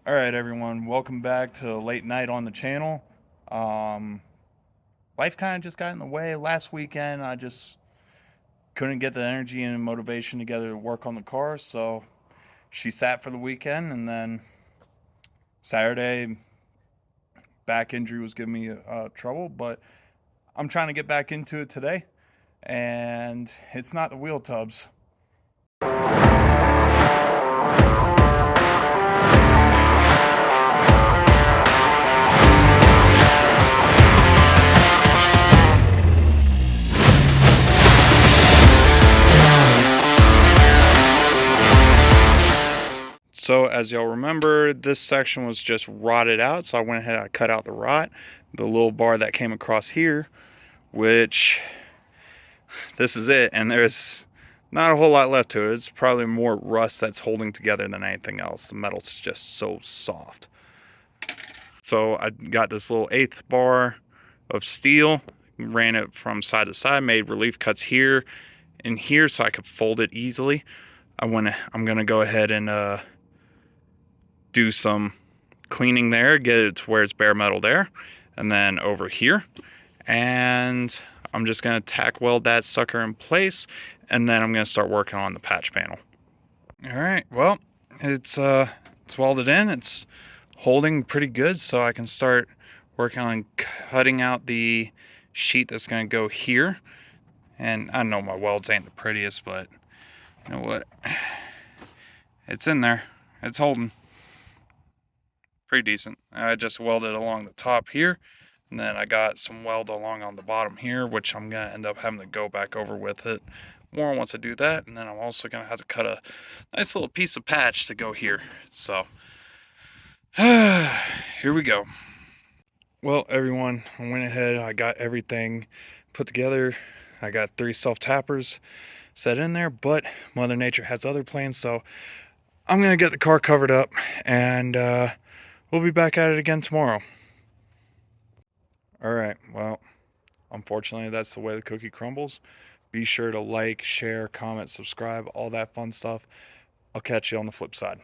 All right, everyone, welcome back to late night on the channel. Um, Life kind of just got in the way. Last weekend, I just couldn't get the energy and motivation together to work on the car, so she sat for the weekend, and then Saturday, back injury was giving me trouble, but I'm trying to get back into it today, and it's not the wheel tubs. So as y'all remember, this section was just rotted out, so I went ahead and I cut out the rot, the little bar that came across here, which this is it, and there's not a whole lot left to it. It's probably more rust that's holding together than anything else. The metal's just so soft. So I got this little 1/8 bar of steel, ran it from side to side, made relief cuts here and here so I could fold it easily. I'm gonna go ahead and do some cleaning there, get it to where it's bare metal there, and then over here. And I'm just gonna tack weld that sucker in place, and then I'm gonna start working on the patch panel. All right, well, it's welded in. It's holding pretty good, so I can start working on cutting out the sheet that's gonna go here. And I know my welds ain't the prettiest, but you know what? It's in there. It's holding pretty decent. I just welded along the top here, and then I got some weld along on the bottom here, which I'm gonna end up having to go back over with it more once I do that. And then I'm also gonna have to cut a nice little piece of patch to go here. So here we go. Well, everyone, I went ahead, I got everything put together. I got 3 self-tappers set in there, but Mother Nature has other plans, so I'm gonna get the car covered up, and we'll be back at it again tomorrow. All right, well, unfortunately, that's the way the cookie crumbles. Be sure to like, share, comment, subscribe, all that fun stuff. I'll catch you on the flip side.